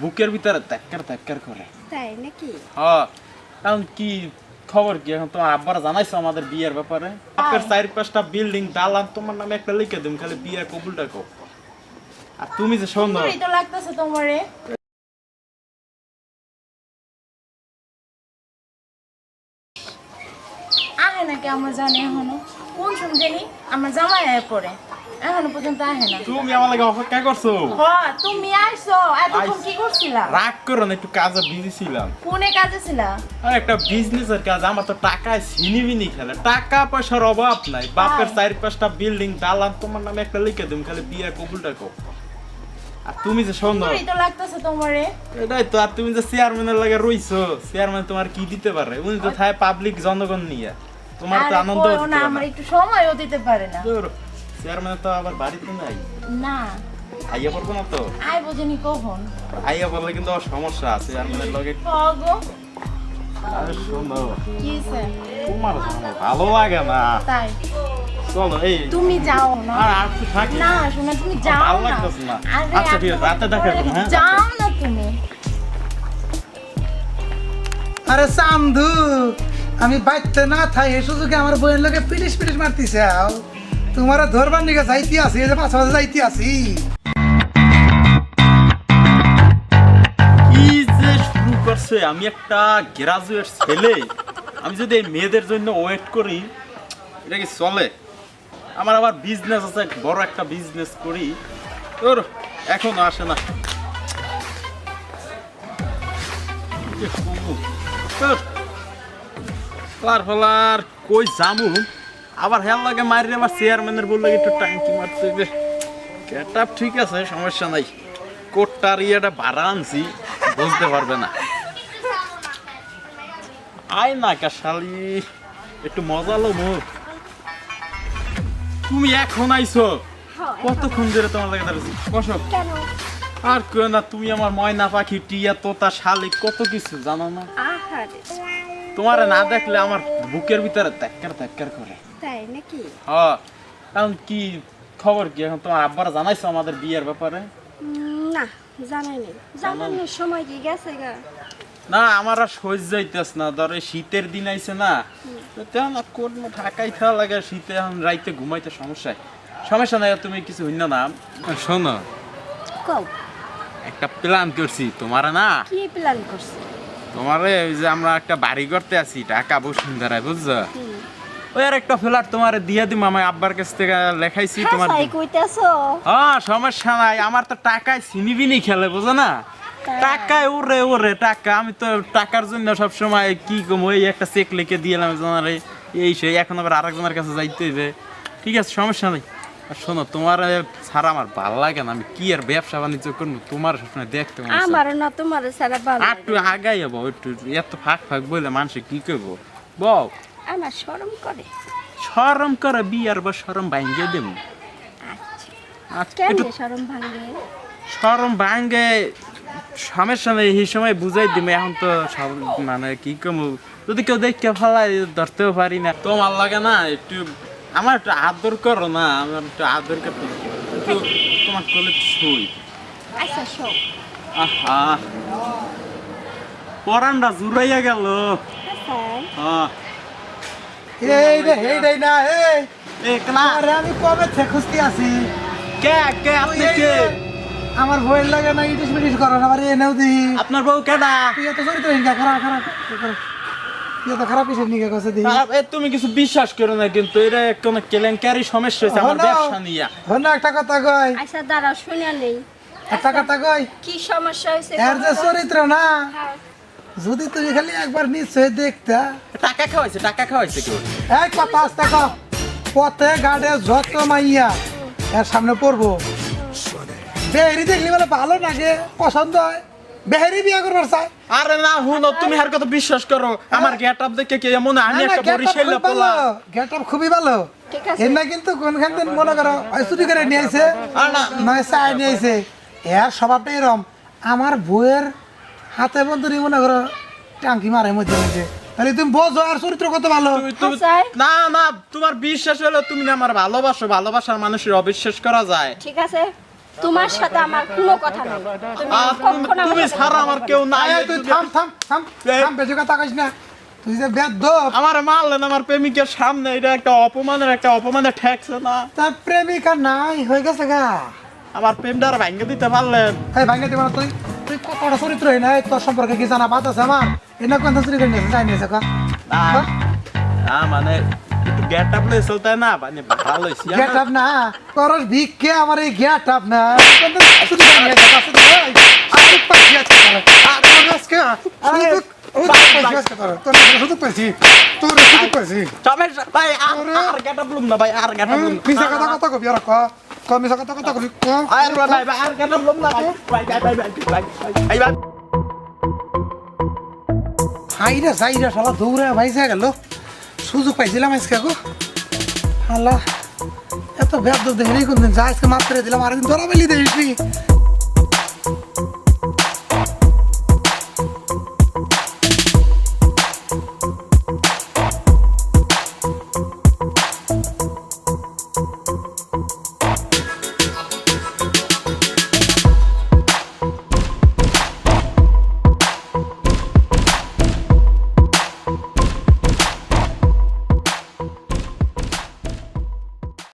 বুকের ভিতরে ত্যাক্কার ত্যাক্কার করে। তাই নাকি? হ্যাঁ, এখন কি খবর কি? এখন তোমার আব্বারা জানাইছো আমাদের বিয়ের ব্যাপারে? আপনার 4-5টা বিল্ডিং দালান তোমার নামে একটা লিখে দিম, খালি বিয়ে কবুলটা কো। আর তুমি যে সুন্দর তো লাগতেছে তোমারে। আহে নাকি আমার জানি এখনো কোন সময় জানি আমার জামাই আয় পড়ে এখনো পর্যন্ত আহে না। তুমি আমার লাগে অপেক্ষা করছো? হ্যাঁ তুমি আইছো, এতক্ষণ কি করছিলা? রাগ করো না, একটু কাজে বিজি ছিলাম। কোনে কাজে ছিলা? আর একটা বিজনেসের কাজ, আমার তো টাকায় ছিনিবিনি খেলে, টাকা পয়সার অভাব নাই। বাপের 4-5টা বিল্ডিং দালান তোমার নামে একটা লিখে দিম, খালি বিয়ে কবুলটা কো। আর তুমি যে সুন্দর তো লাগতেছে তোমারে। এটাই তো। আর তুমি যে চেয়ারম্যানের লাগে রইছো, চেয়ারম্যান তোমার কি দিতে পারে? উনি তো থাকে পাবলিক জনগণ নিয়ে, তোমার তো আনন্দ আরে না, আমার একটু সময়ও দিতে পারে না। চেয়ারম্যান তো আবার বাড়িতে নাই। না আইয়া পড়বো না তো? আই বুঝিনি কখন আইয়া পড়লে কিন্তু আমার সমস্যা আছে চেয়ারম্যানের লগে। গো আরে শোনো, কিছে তোমার আমার ভালো লাগে না। তাই চলো এই তুমি যাও না। আর একটু থাকি না শোনা, তুমি যাও ভালো না। লাগতেছে না। আরে আচ্ছা ঠিক আছে, রাতে দেখা করবো। হ্যাঁ যাও না তুমি। আরে চান্দু, আমি বাইতে না থাই এই সুযোগে আমার বইয়ের লোকে পিটিস পিটিস মারতিছে। তোমার ধরবার নিকে যাইতে আছি, এই যে পাঁচ মাঝে যাইতে আছি। কি যে শুরু করছে! আমি একটা গ্রাজুয়েট ছেলে, আমি যদি এই মেয়েদের জন্য ওয়েট করি এটা কি চলে? আমার আবার বিজনেস আছে, বড় একটা বিজনেস করি। তোর এখন আসে না। ফলার কই জামু আবার হেল লাগে মারি। আমার চেয়ারম্যানের বললে একটু টাঙ্কি মারতে হবে। গেট আপ ঠিক আছে, সমস্যা নাই। কোটটার ইয়েটা ভাড়া আনছি, বুঝতে পারবে না। আয় না কাশালি, একটু মজা লো মুখ। তুমি এখন আইছো? কতক্ষণ ধরে তোমার লাগে দাঁড়াচ্ছি। বসো। কেন? আর কেউ না, তুমি আমার ময়না পাখি, টিয়া তোতা শালিক, কত কিছু জানো না? আহারে তোমার না দেখলে আমার বুকের ভিতরে ত্যাক্কার ত্যাক্কার করে। তাই নাকি? হ্যাঁ, এখন কি খবর কি? এখন তোমার আব্বারা জানাইছো আমাদের বিয়ের ব্যাপারে? না জানাইনি, জানানোর সময় কি গেছে গা? না, আমার আর সহ্য যাইতেছ না। ধরো শীতের দিন আইছে না, তেমন কোন ঢাকায় খাওয়া লাগে শীতে, এখন রাইতে ঘুমাইতে সমস্যা। সমস্যা নাই, তুমি কিছু হইন না। শোনো, কও একটা প্ল্যান করছি তোমার না। কি প্ল্যান করছ? তোমারে ওই যে আমরা একটা বাড়ি করতে আছি ঢাকা বসুন্ধরায়, বুঝছো? ওই আর একটা ফ্ল্যাট তোমার দিয়ে দিম, আমার আব্বার কাছ থেকে লেখাইছি তোমার। হাসাই কইতাছো? হ্যাঁ, সমস্যা নাই। আমার তো টাকায় ছিনিবিনি খেলে, বুঝো না? টাকায় ওরে ওরে টাকা। আমি তো টাকার জন্য সবসময় কি কম, ওই একটা চেক লিখে দিয়েলাম জানারে, এই সেই। এখন আবার আরেকজনের কাছে যাইতে হবে। ঠিক আছে, সমস্যা নেই। আর শোনো, তোমার ছাড়া আমার ভালো লাগে না। আমি কি আর ব্যবসা বাণিজ্য করবো? তোমার সবসময় দেখতে মনে হয়। আমার না তোমার সারা ভালো আর একটু আগাই যাবো, একটু এত ফাঁক ফাঁক বললে মানুষ কি করবো বল? আমার শরম করে। শরম করে বিয়ার বা শরম ভাঙ্গে দেব? আচ্ছা, কেন একটু শরম ভাঙে? শরম ভাঙ্গে সমস্যা নেই, এই সময় বুঝাই দিম। এখন তো সব মানে কি কমু, যদি কেউ দেখে ফেলাই ধরতেও পারি না। তোমার লাগে না একটু, আমার একটু আদর করো না। আমার একটু আদর করতে একটু তোমার কোলে শুই। আচ্ছা সব আহা, পরানটা জুড়াইয়া গেল। হ্যাঁ, এই রে হেই রে না, এই একলা আরে আমি কবে থেকে খুঁজতে আছি। কে কে আপনি কে? আমার বইয়ের লাগে না ইটিস মিটিস করো না, আবার এনেও দিই। আপনার বউ কেডা? তুই এত চরিত্রহীন কা? খারাপ খারাপ তুই এত খারাপ হিসেবে নিয়ে কাছে দিই। তুমি কিছু বিশ্বাস করো না, কিন্তু এটা কোনো কেলেঙ্কারি সমস্যা হয়েছে আমার ব্যবসা নিয়ে। ধন্য একটা কথা কই, আচ্ছা দাঁড়াও, শুনে নেই। একটা কথা কই, কি সমস্যা হয়েছে? এর যে চরিত্র না, যদি তুমি খালি একবার নিশ্চয় দেখতা। টাকা খাওয়াইছে, টাকা খাওয়াইছে কেউ? এই কথা আসতে ক, পথে গাড়ে যত মাইয়া এর সামনে পড়বো, বেহেরি দেখলি বলে ভালো লাগে, পছন্দ হয়, বেহেরি বিয়া করবার চাই। আরে না হুনো, তুমি আর কত বিশ্বাস করো? আমার গেট আপ দেখে কে মনে হয় আমি একটা বরিশাইলা পোলা। গেট আপ খুবই ভালো, ঠিক আছে। এর না কিন্তু কোনখান থেকে মনে করো চুরি করে নিয়ে আইছে, আর না নয় চাই নিয়ে আইছে। এর স্বভাবটা এরম, আমার বউয়ের হাতে বন্ধুরি মনে করো টাঙ্কি মারে মধ্যে মধ্যে। তাহলে তুমি বোঝো আর চরিত্র কত ভালো। না না, তোমার বিশ্বাস হলো তুমি না আমার ভালোবাসো। ভালোবাসার মানুষের অবিশ্বাস করা যায়? ঠিক আছে তোমার সাথে আমার কোনো কথা নেই তুমি কখনো তুমি ছাড়া আমার কেউ নাই এই, তুই থাম থাম থাম থাম, বেশি কথা কইস না। তুই যে বেয়াদব, আমার মারলেন আমার প্রেমিকের সামনে, এটা একটা অপমানের ঠেকছে না। তার প্রেমিকা নাই হয়ে গেছে গা। আমার প্রেমটা আর ভাঙ্গে দিতে পারলেন। এই ভাঙে দিবা না তুই, তুই কতটা চরিত্রহীন নাই, তোর সম্পর্কে কি জানা বাদ আছে আমার? এনে কোন চুরি করে নিয়েছে যাই নিয়েছে কা? না মানে একটু গেট আপ লইছিল তাই না, মানে ভালো হইছি গেট আপ না করস ভিক্ষে, আমার এই গেট আপ না কোন চুরি করে নিয়েছে কাছে তো ভাই। আর পাইছি আজকে তাহলে। আর তোর আজকে তোর সুযোগ পাইছি, তোর সুযোগ পাইছি। সমস্যা ভাই, আর গেট আপ লুম না ভাই, আর গেট আপ লুম না। মিশা কথা কথা কবি আর মিশা কথা কথা কবি আর ভাই আর গেট আপ লুম না ভাই। ভাই হাইরা সাইরা শালা দৌড়ে ভাইসা গেল, সুযোগ পাইছিলাম আজকে গো। আল্লাহ এত ব্যাপ দেখিনি কোনদিন, যা আজকে মাত্রে দিলাম, আর দিন ধরা বেলি দিয়েছি।